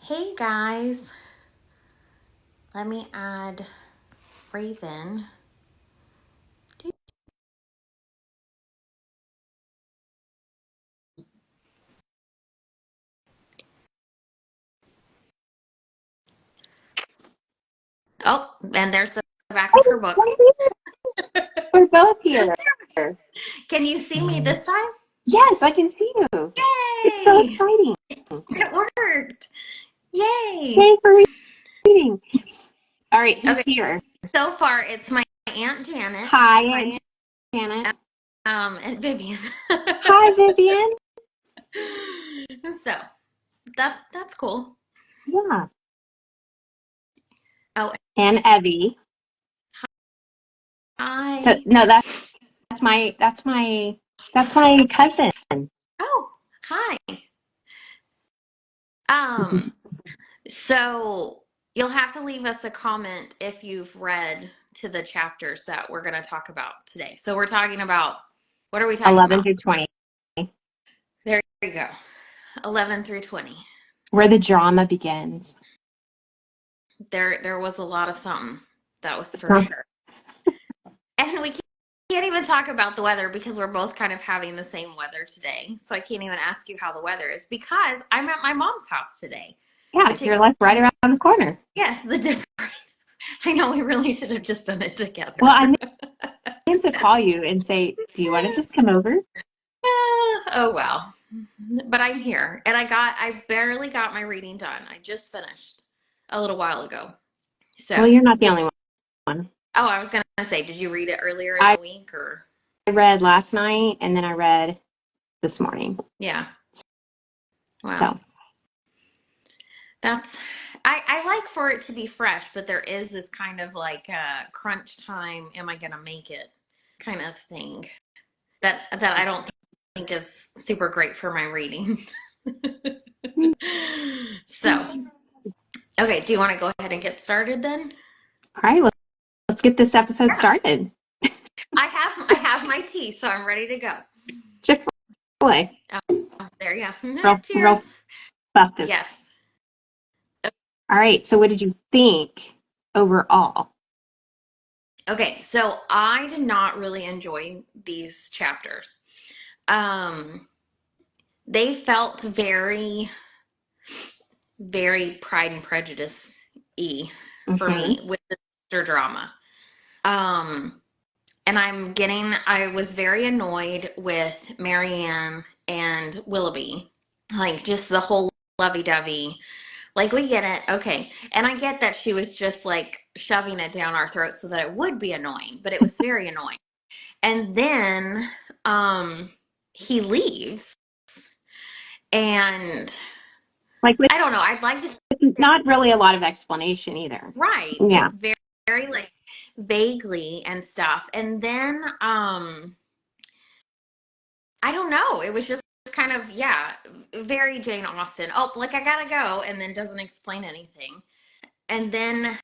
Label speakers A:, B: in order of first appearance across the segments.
A: Hey guys, let me add Raven. Oh, and there's the back of her book.
B: We're both here.
A: Can you see me this time?
B: Yes, I can see you. It's so
A: Yay!
B: exciting.
A: It worked. Yay!
B: Yay for reading. All right, who's
A: Okay,
B: here?
A: so far it's my Aunt Janet,
B: Hi, Aunt Janet.
A: and Vivian.
B: Hi, Vivian.
A: So that's cool.
B: Yeah.
A: Oh,
B: And Evie. So
A: hi.
B: no, that's my cousin.
A: Oh, hi. Um, So you'll have to leave us a comment if you've read to the chapters that we're going to talk about today. So we're talking about, what are we talking
B: 11
A: about?
B: through 20.
A: There you go. 11 through 20.
B: Where the drama begins.
A: There was a lot of something. That was for
B: So,
A: sure. And we can't even talk about the weather because we're both kind of having the same weather today. So I can't even ask you how the weather is because I'm at my mom's house today,
B: yeah,
A: which
B: you're like right
A: explains,
B: around the corner.
A: yes, the difference. I know we really should have just done it
B: Well,
A: together.
B: I meant to call you and say, do you want to just come over?
A: Oh well. But I'm here and I barely got my reading done. I just finished a little while ago.
B: Well,
A: So,
B: you're not the only one.
A: oh, I was going to say, did you read it earlier in
B: I
A: the week or?
B: read last night and then I read this morning.
A: Yeah. Wow.
B: So,
A: That's I like for it to be fresh, but there is this kind of like crunch time, am I going to make it kind of thing that I don't think is super great for my reading. So, okay, do you want to go ahead and get started then?
B: all right, let's get this episode
A: Yeah.
B: started.
A: I have my tea, so I'm ready to go.
B: Chick-fil-A,
A: Oh, there you go. Cheers.
B: real festive.
A: Yes.
B: All right, so what did you think overall?
A: Okay, so I did not really enjoy these chapters. Um, they felt very, very Pride and Prejudice y for
B: Mm-hmm.
A: me with the sister drama. Um, and I was very annoyed with Marianne and Willoughby. Like just the whole lovey-dovey. Like, we get it. Okay. And I get that she was just like shoving it down our throats so that it would be annoying, but it was very annoying. And then he leaves and
B: Like with
A: I don't know. I'd like to
B: not really a lot of explanation either.
A: right,
B: Yeah.
A: just very, very like vaguely and stuff. And then I don't know. It was just kind of, yeah, very Jane Austen. Oh, like I gotta go, and then doesn't explain anything. And then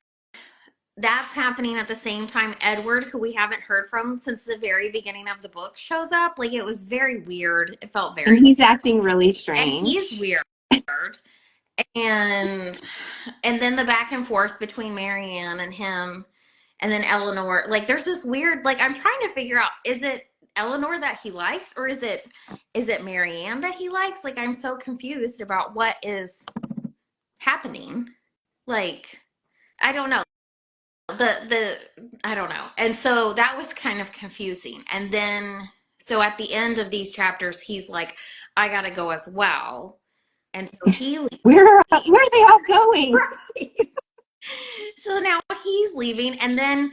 A: that's happening at the same time Edward, who we haven't heard from since the very beginning of the book, shows up. Like it was very weird. It felt
B: And
A: very
B: he's
A: weird.
B: acting really
A: And he's
B: strange.
A: weird. And then the back and forth between Marianne and him and then Eleanor. Like there's this weird like I'm trying to figure out, is it Eleanor that he likes or is it Marianne that he likes? Like I'm so confused about what is happening. Like I don't know. The I don't know. And so that was kind of confusing. And then so at the end of these chapters he's like I got to go as well. And so he
B: Where are they all going?
A: right. So now he's leaving and then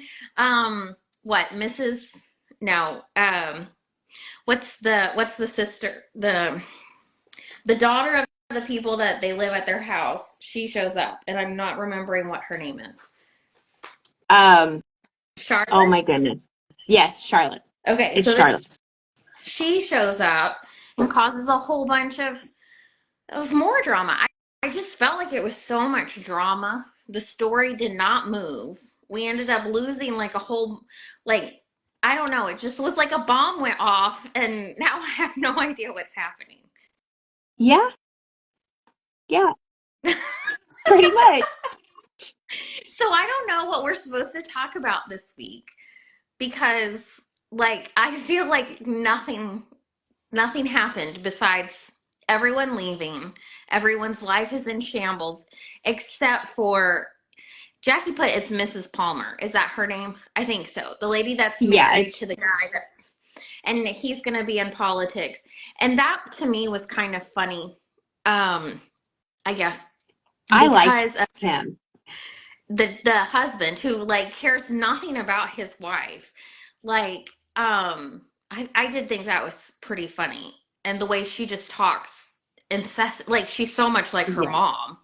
A: what Mrs. No, what's the sister, the daughter of the people that they live at their house, she shows up and I'm not remembering what her name is.
B: Um, oh my
A: Charlotte.
B: goodness. Yes, Charlotte.
A: Okay,
B: It's
A: so then
B: Charlotte.
A: she shows up and causes a whole bunch of more drama. I just felt like it was so much drama. The story did not move. We ended up losing like a whole, like, I don't know. It just was like a bomb went off, and now I have no idea what's happening.
B: Yeah, yeah. pretty much.
A: So I don't know what we're supposed to talk about this week because like I feel like nothing happened besides everyone leaving. Everyone's life is in shambles except for Jackie put it's Mrs. Palmer. Is that her name? I think so. The lady that's
B: Yeah,
A: married
B: it's
A: to the guy that's and he's going to be in politics. And that to me was kind of funny. I guess
B: I like
A: because of
B: him.
A: the husband who like cares nothing about his wife. Like I did think that was pretty funny. And the way she just talks incessant like she's so much like her
B: Yeah.
A: mom.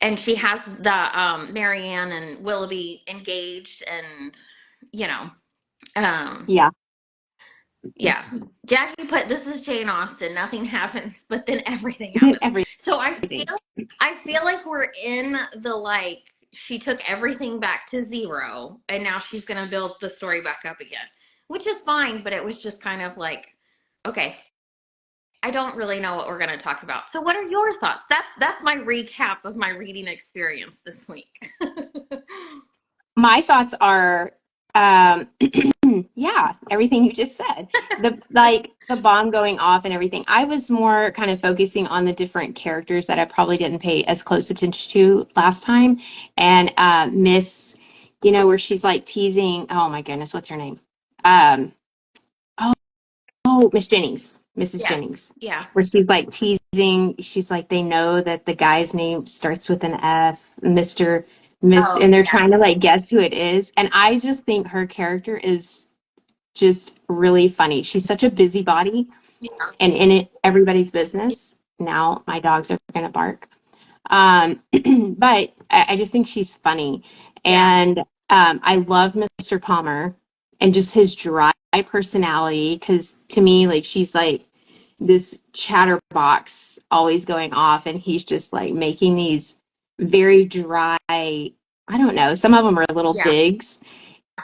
A: And she has the Marianne and Willoughby engaged and you know um
B: Yeah.
A: yeah, Jackie put this is Jane Austen, nothing happens but then everything happens. So
B: Everything.
A: I feel like we're in the like she took everything back to zero and now she's gonna build the story back up again, which is fine, but it was just kind of like okay, I don't really know what we're going to talk about. So what are your thoughts? That's my recap of my reading experience this week.
B: My thoughts are, yeah, everything you just said. The bomb going off and everything. I was more kind of focusing on the different characters that I probably didn't pay as close attention to last time. And Miss, where she's like teasing, oh my goodness, what's her name? Um, oh, oh, Miss Jennings, Mrs.
A: Yes.
B: Jennings,
A: Yeah.
B: where she's like teasing, she's like, they know that the guy's name starts with an F, Miss,
A: Oh,
B: and they're trying
A: yes.
B: to like guess who it is. And I just think her character is just really funny. She's such a busybody
A: Yeah.
B: and in it everybody's business. Now my dogs are gonna bark. But I just think she's funny.
A: Yeah.
B: And I love Mr. Palmer and just his dry personality. Because to me, like, she's like this chatterbox always going off, and he's just like making these very dry, I don't know, some of them are little
A: Yeah.
B: digs,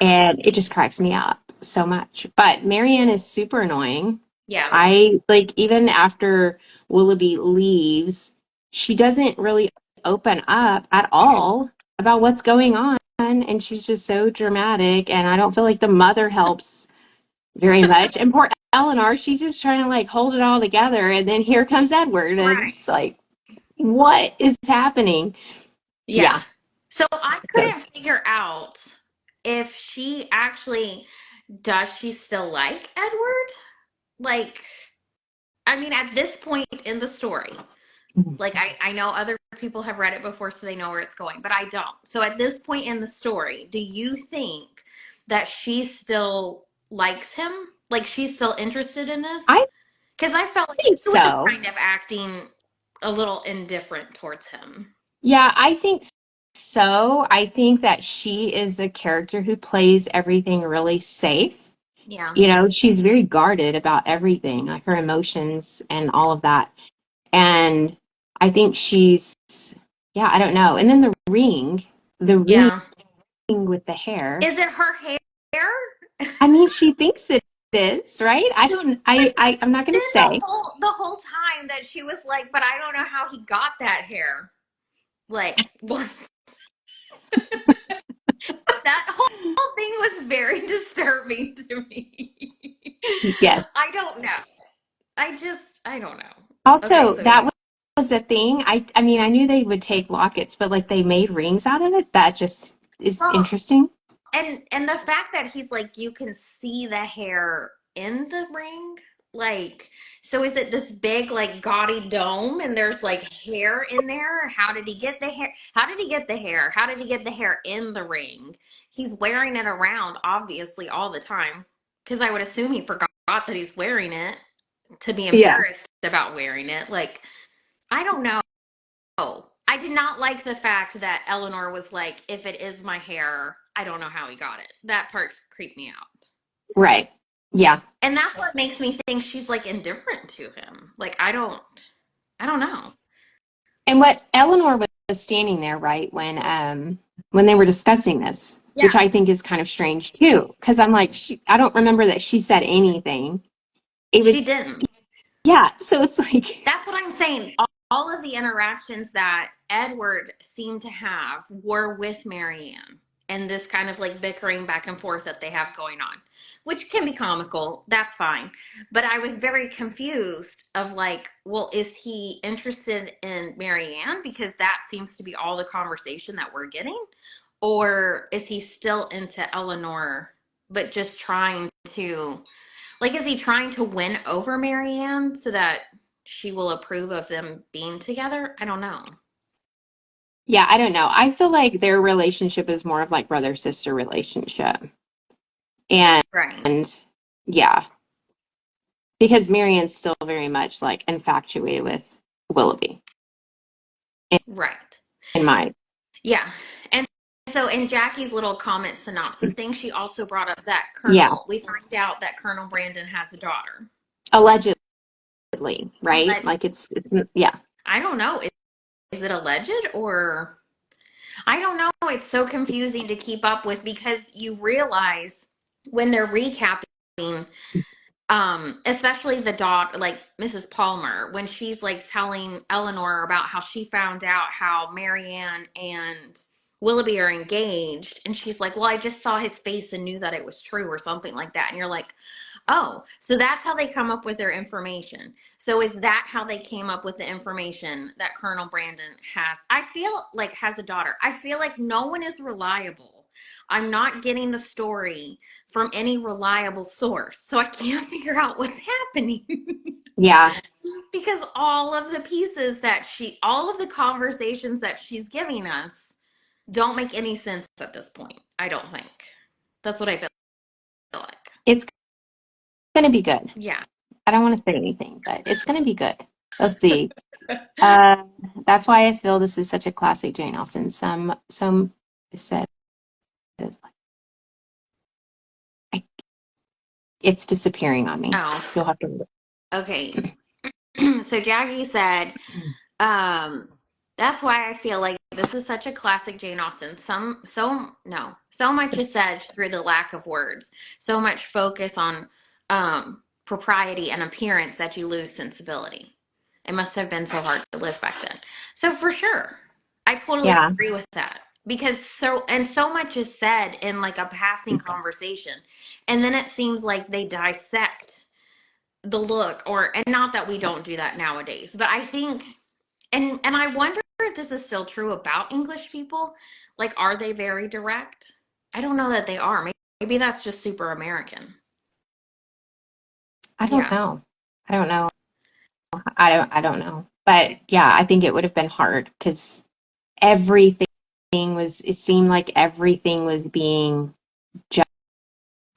B: and it just cracks me up so much. But Marianne is super annoying.
A: Yeah.
B: I like even after Willoughby leaves, she doesn't really open up at all about what's going on, and she's just so dramatic. And I don't feel like the mother helps very much. And poor Eleanor, she's just trying to like hold it all together, and then here comes Edward, and
A: Right.
B: it's like, what is happening?
A: Yeah.
B: Yeah.
A: So I
B: So
A: couldn't figure out if she actually does she still like Edward? Like, I mean, at this point in the story, like I know other people have read it before so they know where it's going, but I don't. So at this point in the story, do you think that she still likes him? Like she's still interested in this?
B: I
A: Because I felt like
B: think
A: she was
B: so.
A: kind of acting a little indifferent towards him.
B: Yeah, I think so. I think that she is the character who plays everything really safe.
A: Yeah.
B: She's very guarded about everything, like her emotions and all of that. And I think yeah, I don't know. And then the ring
A: Yeah.
B: with the hair.
A: Is it her hair?
B: I mean, she thinks it is, right? I don't, I'm not going
A: Then
B: to say.
A: the whole time that she was like, but I don't know how he got that hair. Like, what? That whole thing was very disturbing to me.
B: Yes.
A: I don't know. I don't know. Okay,
B: Also,
A: so
B: that was a thing. I mean, I knew they would take lockets, but like they made rings out of it. That just is
A: well,
B: interesting.
A: and the fact that he's like you can see the hair in the ring, like so is it this big like gaudy dome and there's like hair in there? How did he get the hair? How did he get the hair? How did he get the hair in the ring? He's wearing it around obviously all the time because I would assume he forgot that he's wearing it to be
B: Yeah.
A: embarrassed about wearing it. Like I don't know. I did not like the fact that Eleanor was like, if it is my hair, I don't know how he got it. That part creeped me out.
B: Right. Yeah.
A: And that's what makes me think she's like indifferent to him. Like I don't know.
B: And what Eleanor was standing there, right, when they were discussing this, which
A: Yeah,
B: I think is kind of strange too, because I'm like, I don't remember that she said anything. It
A: she
B: was,
A: didn't.
B: yeah. So it's like,
A: That's what I'm saying. all of the interactions that Edward seemed to have were with Marianne, and this kind of like bickering back and forth that they have going on, which can be comical. That's fine. But I was very confused of like, well, is he interested in Marianne? Because that seems to be all the conversation that we're getting. Or is he still into Eleanor, but just trying to, like, is he trying to win over Marianne so that she will approve of them being together? I don't know.
B: Yeah, I don't know. I feel like their relationship is more of like brother-sister relationship. And
A: Right.
B: yeah, because Marianne's still very much like infatuated with Willoughby
A: Right.
B: in my
A: Yeah. And so in Jackie's little comment synopsis thing, she also brought up that
B: yeah,
A: we find out that Colonel Brandon has a daughter.
B: allegedly, right?
A: Alleged.
B: Like it's yeah.
A: I don't know. Is it alleged or I don't know. It's so confusing to keep up with because you realize when they're recapping, especially the daughter, like Mrs. Palmer, when she's like telling Eleanor about how she found out how Marianne and Willoughby are engaged, and she's like, well, I just saw his face and knew that it was true or something like that. And you're like, oh, so that's how they come up with their information. So is that how they came up with the information that Colonel Brandon has? I feel like has a daughter. I feel like no one is reliable. I'm not getting the story from any reliable source. So I can't figure out what's happening.
B: Yeah,
A: Because all of the conversations that she's giving us don't make any sense at this point. I don't think. That's what I feel like.
B: it's gonna be good.
A: Yeah.
B: I don't want to say anything, but it's gonna be good. Let's see. Uh, that's why I feel this is such a classic Jane Austen. Some said I, it's disappearing on me.
A: Oh,
B: You'll have to.
A: okay. So Jackie said, Um, that's why I feel like this is such a classic Jane Austen. So much is said through the lack of words. So much focus on propriety and appearance that you lose sensibility. It must have been so hard to live back then. So for sure, I totally
B: Yeah,
A: agree with that because so much is said in like a passing conversation, and then it seems like they dissect the look or and not that we don't do that nowadays, but I think and I wonder if this is still true about English people. Like, are they very direct? I don't know that they are. Maybe that's just super American.
B: I don't
A: Yeah.
B: know. I don't know. I don't know. But yeah, I think it would have been hard because everything it seemed like everything was being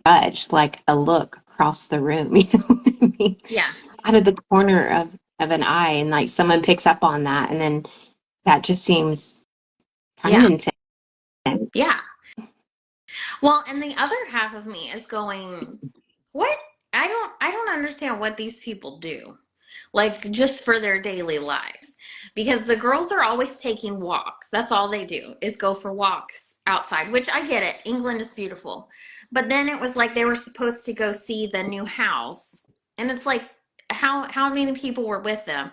B: judged, like a look across the room, you know what I mean?
A: Yes.
B: Out of the corner of an eye, and like someone picks up on that, and then that just seems kind of
A: Yeah. Yeah.
B: intense.
A: Well, and the other half of me is going, what? I don't understand what these people do. Like just for their daily lives. Because the girls are always taking walks. That's all they do is go for walks outside, which I get it. England is beautiful. But then it was like they were supposed to go see the new house. And it's like how many people were with them?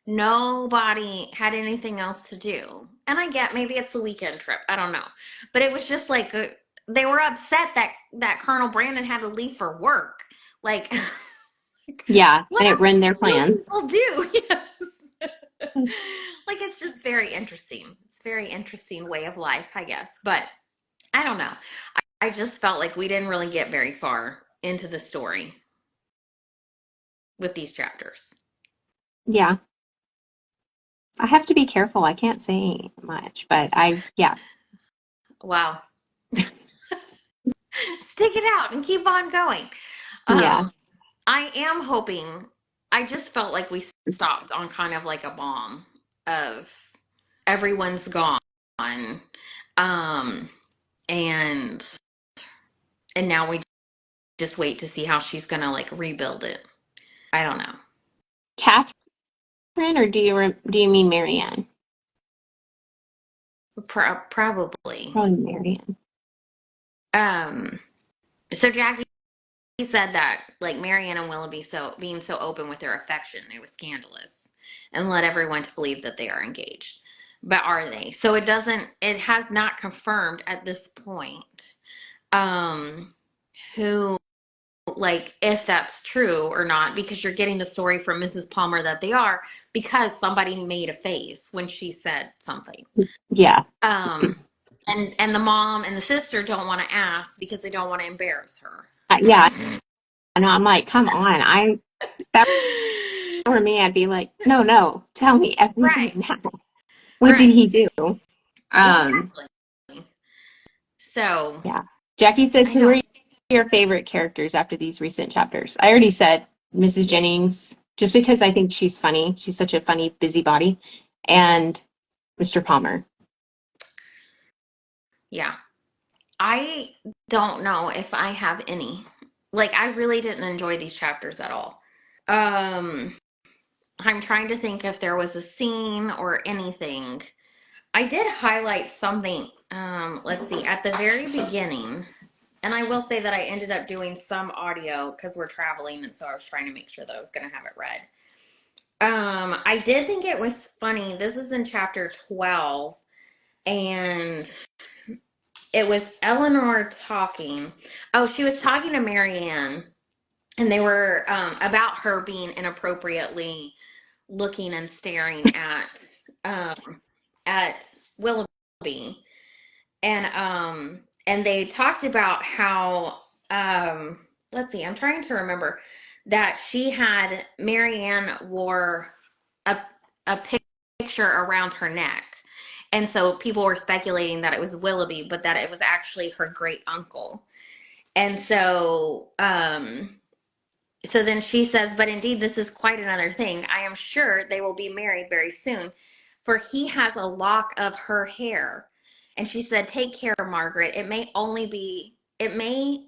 A: Nobody had anything else to do. And I get maybe it's a weekend trip. I don't know. But it was just like they were upset that Colonel Brandon had to leave for work. Like
B: Yeah,
A: what
B: and it ruined their
A: else do
B: plans.
A: people do? Yes. Like it's just very interesting. It's a very interesting way of life, I guess. But I don't know. I just felt like we didn't really get very far into the story with these chapters.
B: Yeah, I have to be careful. I can't say much, but yeah,
A: Wow. Stick it out and keep on going.
B: yeah.
A: Um, I am hoping. I just felt like we stopped on kind of like a bomb of everyone's gone, um, and now we just wait to see how she's gonna like rebuild it. I don't know.
B: Catherine, or do you mean Marianne?
A: Probably.
B: Probably Marianne.
A: Um. So Jackie said that like Marianne and Willoughby so being so open with their affection, it was scandalous. and led everyone to believe that they are engaged. But are they? So it has not confirmed at this point um who, like, if that's true or not, because you're getting the story from Mrs. Palmer that they are, because somebody made a face when she said something.
B: Yeah.
A: Um, and the mom and the sister don't want to ask because they don't want to embarrass her.
B: Yeah. I know. I'm like, come on. That were me, I'd be like, no, no, tell me everything
A: Right,
B: now. What did
A: right,
B: he do? Um,
A: exactly. So
B: yeah. Jackie says,
A: I
B: who are
A: don't.
B: your favorite characters after these recent chapters? I already said Mrs. Jennings, just because I think she's funny. She's such a funny busybody. And Mr. Palmer.
A: Yeah, I don't know if I have any. Like, I really didn't enjoy these chapters at all. Um, I'm trying to think if there was a scene or anything. I did highlight something, let's see, at the very beginning. And I will say that I ended up doing some audio because we're traveling, and so I was trying to make sure that I was going to have it read. I did think it was funny. This is in chapter 12, and it was Eleanor talking. Oh, she was talking to Marianne, and they were about her being inappropriately looking and staring at Willoughby, and they talked about how let's see, I'm trying to remember that she had Marianne wore a a picture around her neck. And so people were speculating that it was Willoughby, but that it was actually her great uncle. And so then she says, but indeed, this is quite another thing. I am sure they will be married very soon, for he has a lock of her hair. And she said, take care, Margaret. It may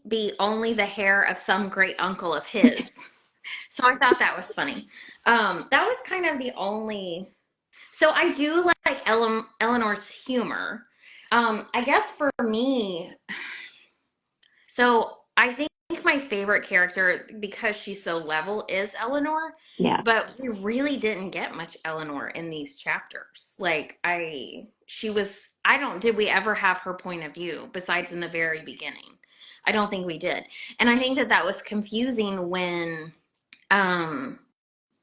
A: be only the hair of some great uncle of his. So I thought that was funny. That was kind of the only. So I do like Eleanor's humor. I guess for me, so I think my favorite character, because she's so level, is Eleanor.
B: Yeah.
A: But we really didn't get much Eleanor in these chapters. Like, I don't, did we ever have her point of view besides in the very beginning? I don't think we did. And I think that that was confusing um,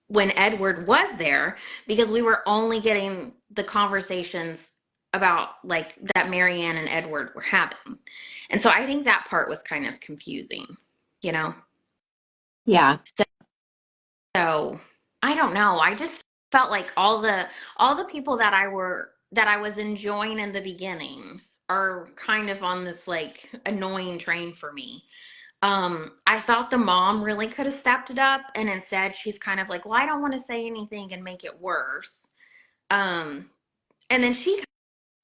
A: when Edward was there, because we were only getting the conversations about, like, that Marianne and Edward were having. And so I think that part was kind of confusing, you know?
B: Yeah.
A: So I don't know. I just felt like all the people that I was enjoying in the beginning are kind of on this, like, annoying train for me. I thought the mom really could have stepped it up, and instead she's kind of like, well, I don't want to say anything and make it worse. Um, and then she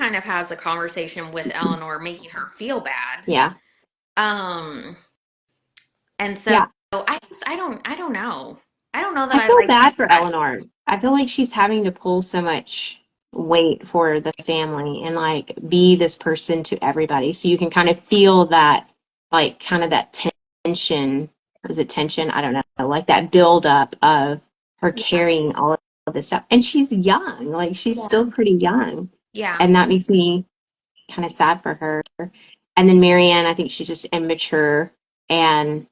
A: kind of has a conversation with Eleanor, making her feel bad.
B: Yeah.
A: Um, and so
B: Yeah.
A: I don't know. I don't know that
B: I
A: I
B: feel
A: like
B: bad
A: him
B: for
A: that.
B: Eleanor. I feel like she's having to pull so much weight for the family and like be this person to everybody. So you can kind of feel that, like, kind of that tension. Is it tension? I don't know. Like that buildup of her
A: Yeah,
B: carrying all of this stuff. And she's young. Like she's
A: yeah,
B: still pretty young.
A: yeah.
B: And that makes me kind of sad for her. And then Marianne, I think she's just immature and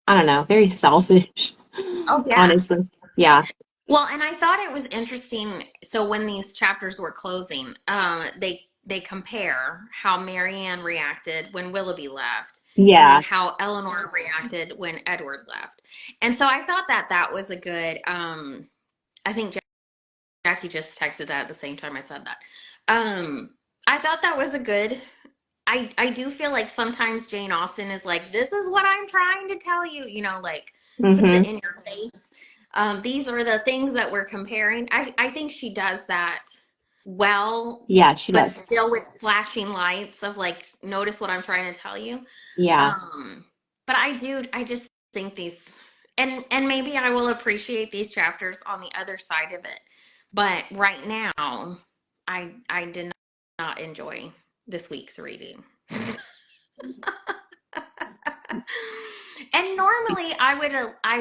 B: I don't know, very selfish,
A: Oh, yes.
B: honestly. Yeah.
A: Well, and I thought it was interesting. So when these chapters were closing, they compare how Marianne reacted when Willoughby left, and then
B: Yeah.
A: how Eleanor reacted when Edward left. And so I thought that that was a good. I think Jackie just texted that at the same time I said that. Um, I thought that was a good. I do feel like sometimes Jane Austen is like, this is what I'm trying to tell you, like, puts it
B: Hmm.
A: in your face. These are the things that we're comparing. I think she does that well,
B: Yeah, she
A: but
B: does.
A: still with flashing lights of, like, notice what I'm trying to tell you.
B: Yeah.
A: Um, but I just think these, and maybe I will appreciate these chapters on the other side of it. But right now, I did not enjoy this week's reading. And normally I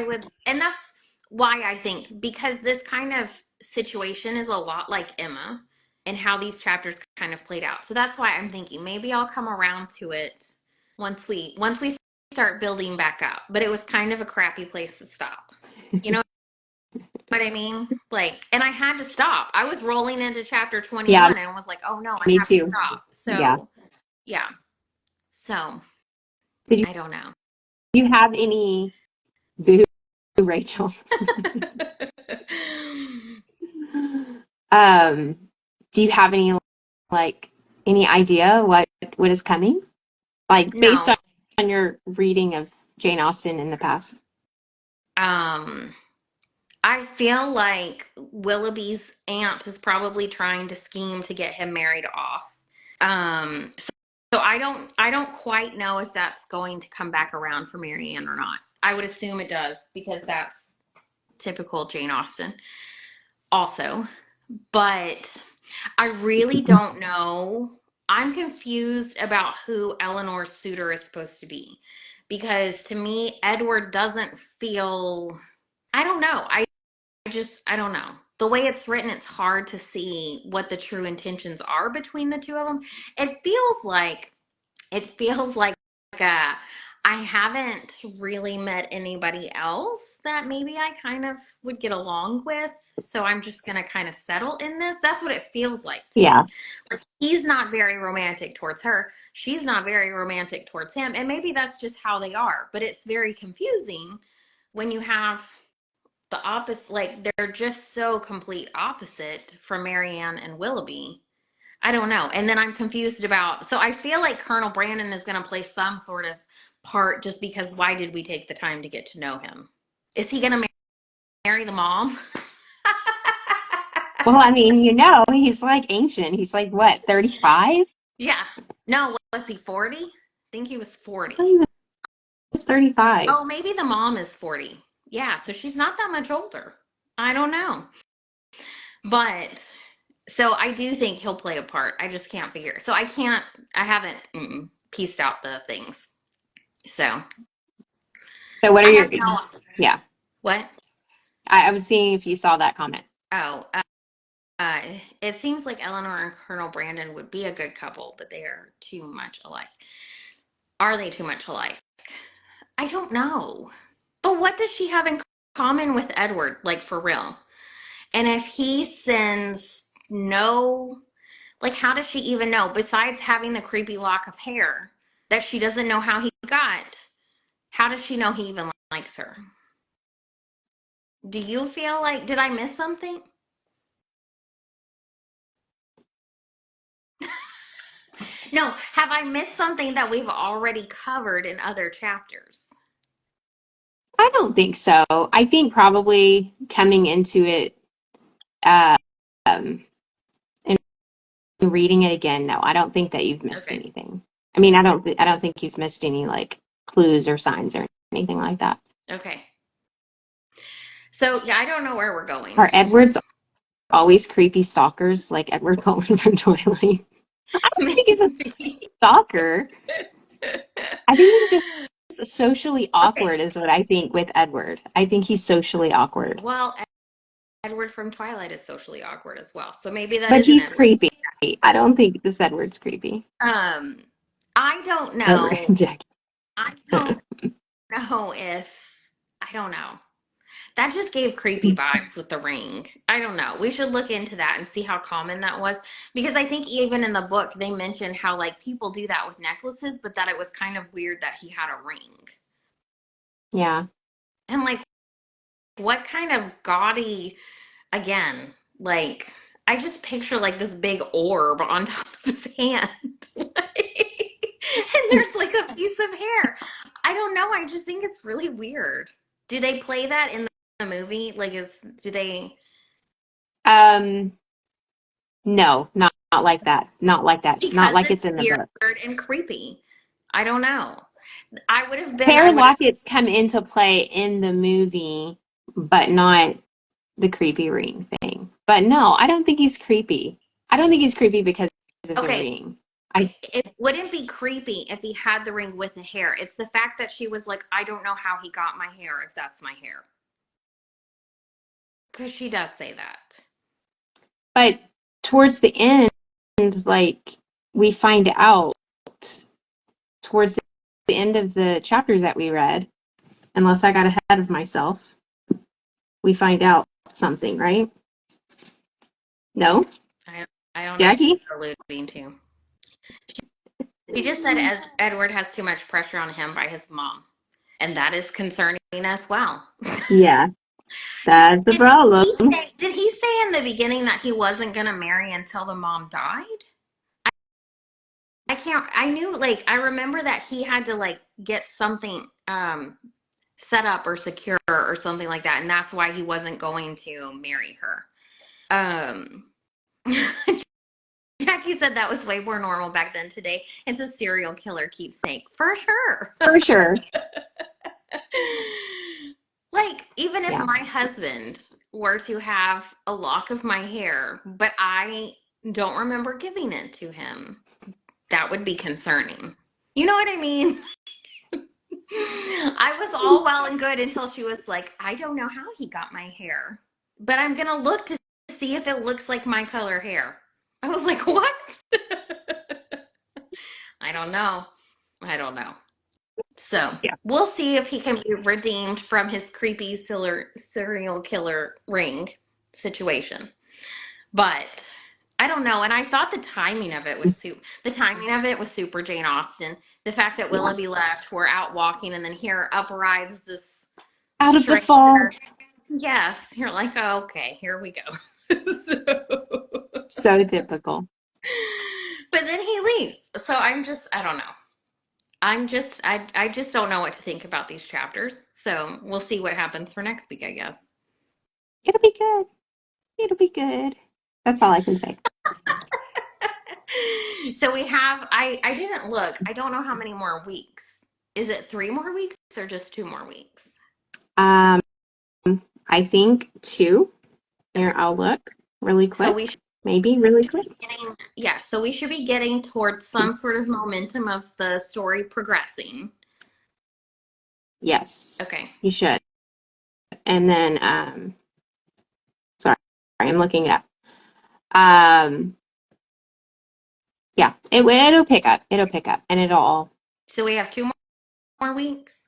A: would, and that's why I think, because this kind of situation is a lot like Emma and how these chapters kind of played out. So that's why I'm thinking maybe I'll come around to it once we start building back up. But it was kind of a crappy place to stop. You know what I mean? Like, and I had to stop. I was rolling into chapter
B: Yeah,
A: 21 and I was like, oh no, I
B: me
A: have to
B: too.
A: stop.
B: Yeah.
A: So, yeah. So,
B: Did
A: I don't know.
B: you have any boo, Rachel? Um, do you have any like any idea what is coming? Like based
A: No.
B: on your reading of Jane Austen in the past?
A: Um, I feel like Willoughby's aunt is probably trying to scheme to get him married off. So I don't quite know if that's going to come back around for Marianne or not. I would assume it does because that's typical Jane Austen also. But I really don't know. I'm confused about who Eleanor's suitor is supposed to be because to me Edward doesn't feel, I don't know. I don't know. The way it's written, it's hard to see what the true intentions are between the two of them. It feels like uh, I haven't really met anybody else that maybe I kind of would get along with. So I'm just gonna kind of settle in this. That's what it feels like to
B: Yeah.
A: me. Like he's not very romantic towards her. She's not very romantic towards him. And maybe that's just how they are. But it's very confusing when you have the opposite, like they're just so complete opposite from Marianne and Willoughby. I don't know. And then I'm confused about, so I feel like Colonel Brandon is going to play some sort of part just because why did we take the time to get to know him? Is he going to marry the mom?
B: Well, I mean, he's like ancient. He's like what, 35?
A: Yeah. No, was he 40? I think he was
B: I thought
A: 40.
B: he was 35.
A: Oh, maybe the mom is 40. Yeah, so she's not that much older. I don't know. But so I do think he'll play a part. I just can't figure. So I haven't pieced out the things. So
B: So what are
A: I
B: your,
A: have no,
B: yeah.
A: what?
B: I was seeing if you saw that comment.
A: Oh, uh, it seems like Eleanor and Colonel Brandon would be a good couple, but they are too much alike. Are they too much alike? I don't know. But what does she have in common with Edward, like for real? And if he sends no, like, how does she even know, besides having the creepy lock of hair that she doesn't know how he got? How does she know he even likes her? Do you feel like, did I miss something? No, have I missed something that we've already covered in other chapters?
B: I don't think so. I think probably coming into it, uh, um, and reading it again, no, I don't think that you've missed
A: Okay.
B: anything. I mean, I don't think you've missed any like clues or signs or anything like that.
A: Okay. So, yeah, I don't know where we're going.
B: Are Edwards always creepy stalkers like Edward Cullen from Twilight? I don't think he's a
A: Maybe.
B: stalker. I think he's just socially
A: Okay.
B: awkward, is what I think with Edward. I think he's socially awkward,
A: Well, Edward from Twilight is socially awkward as well. So maybe that
B: but
A: isn't
B: he's
A: it.
B: creepy. I don't think this Edward's creepy.
A: Um, I don't
B: Oh,
A: know.
B: Jackie.
A: I don't know if, I don't know. That just gave creepy vibes with the ring. I don't know. We should look into that and see how common that was. Because I think even in the book, they mentioned how, like, people do that with necklaces, but that it was kind of weird that he had a ring.
B: Yeah.
A: And, like, what kind of gaudy, again, like, I just picture, like, this big orb on top of his hand. And there's, like, a piece of hair. I don't know. I just think it's really weird. Do they play that in the movie? Like, do they?
B: Um, no, not like that. Not like that. Not
A: Because
B: like
A: it's
B: it's in the
A: weird
B: book.
A: and creepy. I don't know. I
B: Hair
A: would have,
B: lockets come into play in the movie, but not the creepy ring thing. But no, I don't think he's creepy. I don't think he's creepy because of the
A: okay,
B: ring. I
A: it wouldn't be creepy if he had the ring with the hair. It's the fact that she was like, I don't know how he got my hair if that's my hair. because she does say that.
B: But towards the end, like we find out towards the end of the chapters that we read, unless I got ahead of myself, we find out something, right? No?
A: I don't know what
B: Jackie?
A: you're alluding to. She just said as Edward has too much pressure on him by his mom, and that is concerning as well.
B: Yeah, that's a problem.
A: Did he say in the beginning that he wasn't going to marry until the mom died? I can't. I knew, like, I remember that he had to like get something set up or secure or something like that, and that's why he wasn't going to marry her. Um, Jackie said that was way more normal back then. Today, it's a serial killer keepsake for sure.
B: For sure.
A: Like, even if
B: Yeah.
A: my husband were to have a lock of my hair, but I don't remember giving it to him, that would be concerning. You know what I mean? I was all well and good until she was like, I don't know how he got my hair, but I'm going to look to see if it looks like my color hair. I was like, what? I don't know. I don't know. So
B: Yeah.
A: we'll see if he can be redeemed from his creepy serial killer ring situation. But I don't know. And I thought the timing of it was super Jane Austen. The fact that
B: Yeah.
A: Willoughby left, we're out walking, and then here up rides this
B: Out of the
A: stranger.
B: fog.
A: Yes, you're like, oh, okay, here we go. So,
B: So typical.
A: but then he leaves. So I don't know. I just don't know what to think about these chapters. So we'll see what happens for next week, I guess.
B: It'll be good. It'll be good. That's all I can say.
A: So we have I didn't look. I don't know how many more weeks. Is it 3 more weeks or just 2 more weeks?
B: Um, I think two.
A: Okay.
B: Here, I'll look really
A: So
B: quick.
A: we should
B: Maybe really quick.
A: be getting yeah, so we should be getting towards some sort of momentum of the story progressing.
B: Yes,
A: Okay.
B: you should. And then, sorry, I'm looking it up. Um, yeah, it'll pick up. It'll pick up, and it'll all.
A: So we have 2 more weeks.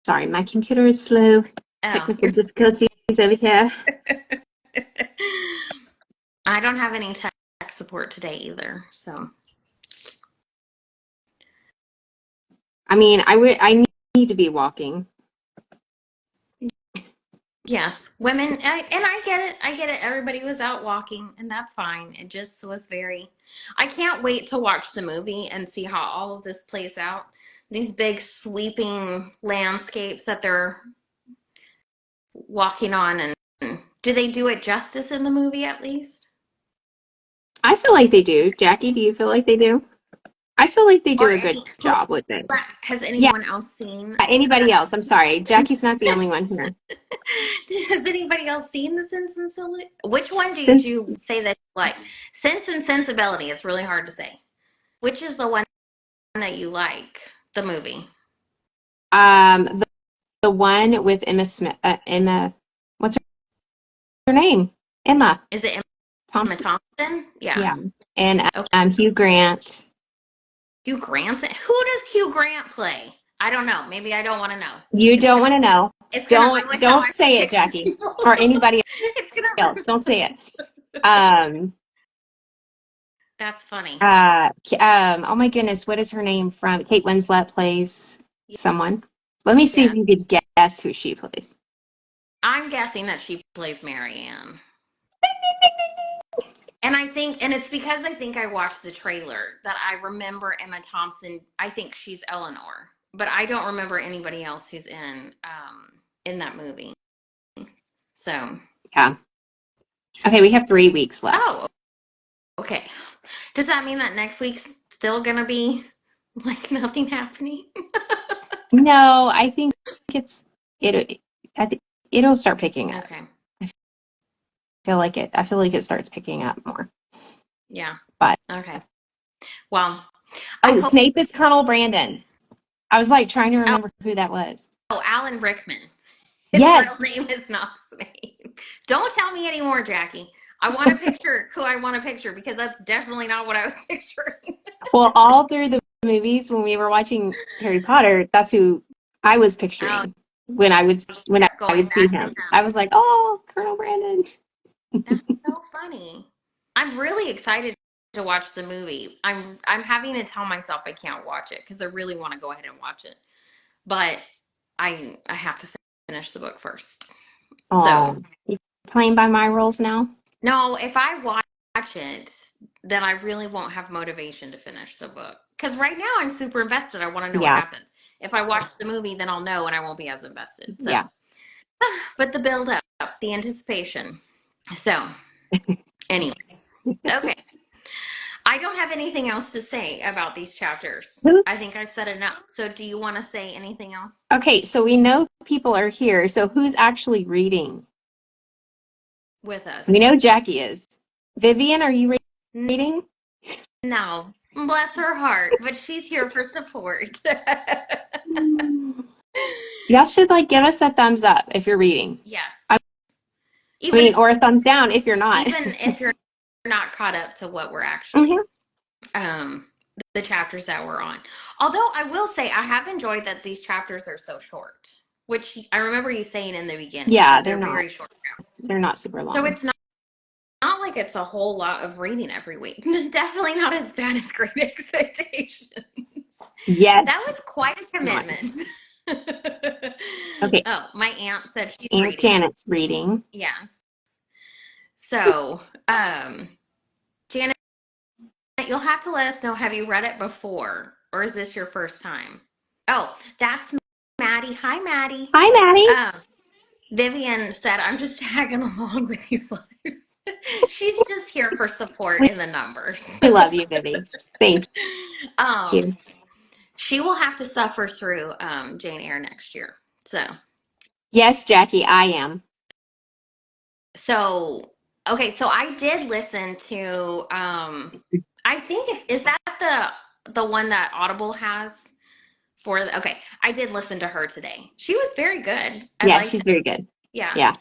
B: Sorry, my computer is slow.
A: Oh,
B: Technical difficulties over here.
A: I don't have any tech support today either. So
B: I mean, I need to be walking.
A: yes, women, and I get it. I get it. Everybody was out walking, and that's fine. It just was very. I can't wait to watch the movie and see how all of this plays out. These big sweeping landscapes that they're walking on, and do they do it justice in the movie at least?
B: I feel like they do. Jackie, do you feel like they do? I feel like they do
A: Or
B: a good job with it.
A: has
B: Yeah,
A: anyone else seen
B: anybody else? I'm sorry. Jackie's not the only one here.
A: Has anybody else seen the Sense and Sensibility? Which one did
B: Since
A: you say that you like? Sense and Sensibility. It's really hard to say. Which is the one that you like? The movie.
B: the one with Emma Smith, Emma, what's her name? Emma
A: Is it Emma
B: Thompson.
A: Thompson? Yeah.
B: Yeah, and
A: Okay.
B: Hugh Grant.
A: Hugh Grant. Who does Hugh Grant play? I don't know. Maybe I don't want to know.
B: You
A: It's
B: don't
A: gonna
B: want to know.
A: it's gonna ruin how
B: Don't
A: I
B: say it,
A: predict
B: Jackie,
A: people.
B: or anybody
A: It's gonna.
B: else. Don't say it. Um,
A: That's funny.
B: oh my goodness, what is her name from? Kate Winslet plays someone. Let me see if
A: Yeah.
B: you could guess who she plays.
A: I'm guessing that she plays Marianne. And and it's because I think I watched the trailer that I remember Emma Thompson. I think she's Eleanor, but I don't remember anybody else who's in that movie. So,
B: Yeah. Okay, we have 3 weeks left.
A: oh, okay. Does that mean that next week's still gonna be like nothing happening?
B: No, I think it's it. I think it'll start picking up.
A: Okay.
B: I feel like it. I feel like it starts picking up more.
A: Yeah.
B: But
A: Okay. Well, I
B: oh,
A: hope.
B: Snape is Colonel Brandon. I was like trying to
A: Oh,
B: remember who that was.
A: Alan Rickman. His
B: Yes.
A: real name is not Snape. Don't tell me anymore, Jackie. I want to picture who I want to picture because that's definitely not what I was picturing.
B: Well, all through the movies when we were watching Harry Potter, that's who I was
A: Oh,
B: picturing when I would
A: you
B: when
A: kept
B: I
A: going
B: would see
A: back to
B: him. I
A: him.
B: was like, "Oh, Colonel Brandon."
A: That's so funny. I'm really excited to watch the movie. I'm having to tell myself I can't watch it because I really want to go ahead and watch it, but I have to finish the book first. So
B: Oh, you playing by my rules now?
A: no, if I watch it, then I really won't have motivation to finish the book. Because right now I'm super invested. I want to know what
B: Yeah,
A: happens. If I watch the movie, then I'll know and I won't be as invested. So,
B: yeah.
A: but the build up, the anticipation. So, anyways, okay. I don't have anything else to say about these chapters. I
B: Who's
A: think I've said enough. So, do you want to say anything else
B: okay? So we know people are here. So who's actually reading?
A: with us?
B: We know Jackie is. Vivian, are you reading?
A: No, bless her heart, but she's here for support.
B: Y'all should like give us a thumbs up if you're reading.
A: Yes.
B: I
A: Even
B: mean, or a thumbs down if you're not.
A: even if you're not caught up to what we're actually
B: Mhm.
A: um the chapters that we're on. Although I will say I have enjoyed that these chapters are so short, which I remember you saying in the beginning
B: Yeah,
A: that
B: they're
A: they're
B: not.
A: very short.
B: They're not super
A: So
B: long.
A: it's not like it's a whole lot of reading every week. Definitely not as bad as Great Expectations.
B: Yes,
A: That was quite a
B: it's not.
A: commitment.
B: Okay,
A: Oh, my aunt said she's
B: Aunt
A: reading.
B: Janet's reading.
A: Yes. So, Janet, you'll have to let us know. Have you read it before, or is this your first time? Oh, that's Maddie. Hi, Maddie.
B: Hi, Maddie.
A: Um, Vivian said, "I'm just tagging along with these lives." She's just here for support
B: We
A: in the numbers.
B: love you, Vivi. Thank
A: um,
B: you.
A: she will have to suffer through Jane Eyre next year.
B: Yes, Jackie, I am.
A: So okay, so I did listen to I think it's is that the one that Audible has for okay, I did listen to her today. She was very good. I
B: Yeah,
A: liked
B: she's
A: it.
B: very good.
A: Yeah.
B: Yeah.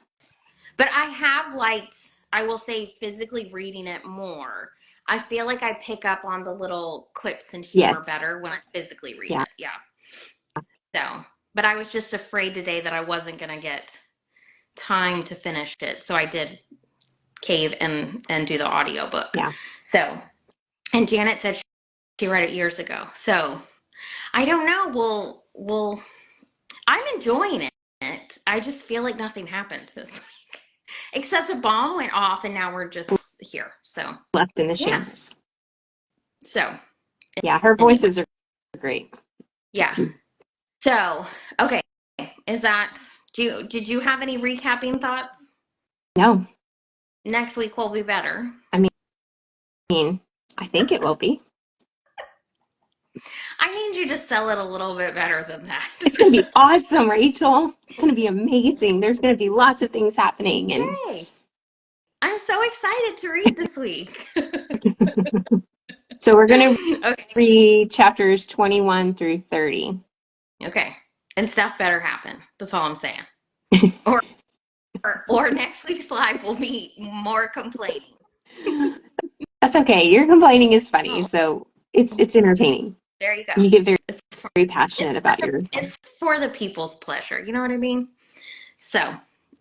A: But I have liked I will say physically reading it more. I feel like I pick up on the little quips and humor
B: Yes.
A: better when I physically read
B: Yeah.
A: it. Yeah. So, but I was just afraid today that I wasn't going to get time to finish it. So I did cave and do the audiobook.
B: Yeah.
A: So, and Janet said she read it years ago. So, I don't know. We'll I'm enjoying it. I just feel like nothing happened this week. Except a bomb went off and now we're just here. So,
B: Left in the
A: yes.
B: shambles.
A: So,
B: Yeah, her
A: anyway.
B: voices are great.
A: Yeah. So, okay. Is that did you have any recapping thoughts?
B: No,
A: Next week will be better.
B: I mean, I think it will be.
A: I need you to sell it a little bit better than
B: It's going to be
A: that.
B: awesome, Rachel. It's going to be amazing. There's going to be lots of things happening and
A: Yay. I'm so excited to read this week.
B: so we're going to
A: Okay.
B: read chapters 21 through 30.
A: Okay. And stuff better happen. That's all I'm saying. Or or next week's live will be more complaining.
B: That's okay. Your complaining is funny,
A: Oh,
B: so it's entertaining.
A: there you go.
B: You get very,
A: It's for,
B: very passionate about your
A: it's for the people's pleasure. You know what I mean? So,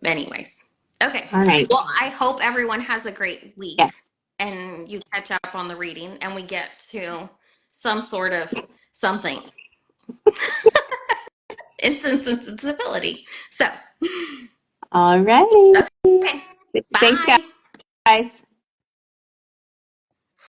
A: anyways. Okay.
B: All right.
A: Well, I hope everyone has a great week
B: Yes.
A: and you catch up on the reading and we get to some sort of something. Insensibility. So,
B: All righty.
A: okay.
B: Thanks,
A: Bye.
B: guys.